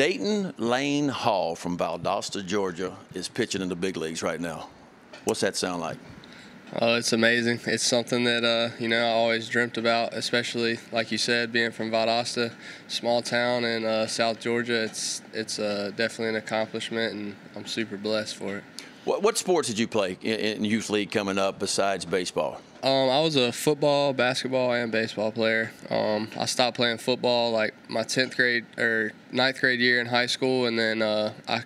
Dayton Lane Hall from Valdosta, Georgia, is pitching in the big leagues right now. What's that sound like? Oh, it's amazing. It's something that, I always dreamt about, especially, like you said, being from Valdosta, small town in South Georgia. It's definitely an accomplishment, and I'm super blessed for it. What sports did you play in youth league coming up besides baseball? I was a football, basketball, and baseball player. I stopped playing football like my 10th grade or 9th grade year in high school, and then I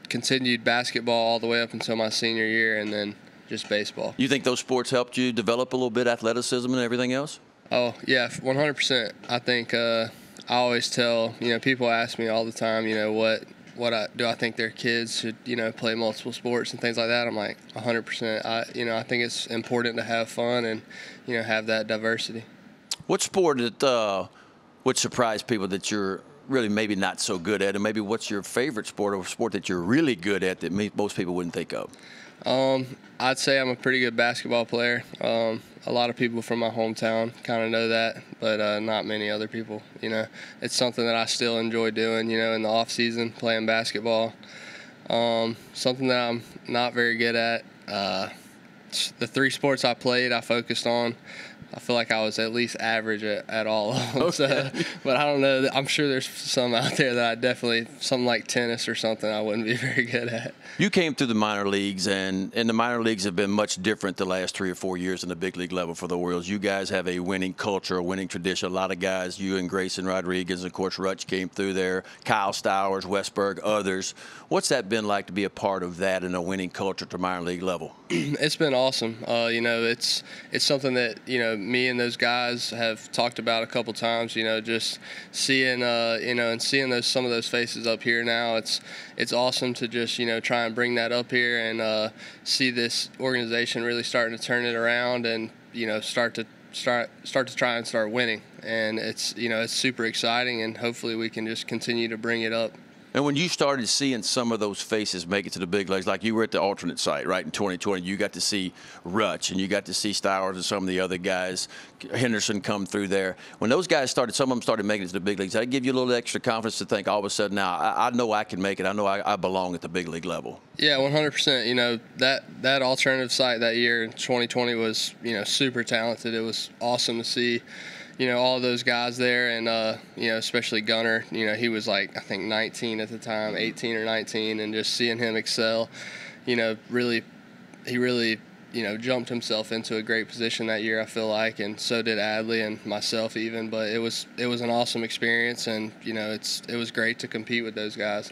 continued basketball all the way up until my senior year, and then just baseball. You think those sports helped you develop a little bit, athleticism and everything else? Oh, yeah, 100%. I think I always tell, people ask me all the time, do I think their kids should, play multiple sports and things like that? I'm like 100%. I think it's important to have fun and, have that diversity. What sport would surprise people that you're really maybe not so good at, and maybe what's your favorite sport or sport that you're really good at that most people wouldn't think of? I'd say I'm a pretty good basketball player. A lot of people from my hometown kind of know that, but not many other people. It's something that I still enjoy doing, in the off season, playing basketball. Something that I'm not very good at. The 3 sports I played, I focused on. I feel like I was at least average at all of them. Okay. But I don't know. I'm sure there's some out there that I definitely, something like tennis or something, I wouldn't be very good at. You came through the minor leagues, and the minor leagues have been much different the last 3 or 4 years in the big league level for the Orioles. You guys have a winning culture, a winning tradition. A lot of guys, you and Grayson Rodriguez, and of course, Rutch came through there, Kyle Stowers, Westberg, others. What's that been like to be a part of that in a winning culture to minor league level? It's been awesome. It's something that, me and those guys have talked about a couple times, just seeing, and seeing some of those faces up here now. It's awesome to just, try and bring that up here and see this organization really starting to turn it around and, start to try and start winning. And it's super exciting, and hopefully we can just continue to bring it up. And when you started seeing some of those faces make it to the big leagues, like you were at the alternate site, right, in 2020, you got to see Rutch and you got to see Stowers and some of the other guys, Henderson come through there. When those guys started, some of them started making it to the big leagues, that give you a little extra confidence to think all of a sudden, now, I know I can make it. I know I belong at the big league level. Yeah, 100%. That alternative site that year in 2020 was, super talented. It was awesome to see, all of those guys there, and, especially Gunner. He was like, I think 19 at the time, 18 or 19, and just seeing him excel, he really, jumped himself into a great position that year, I feel like, and so did Adley and myself even. But it was an awesome experience, and, it was great to compete with those guys.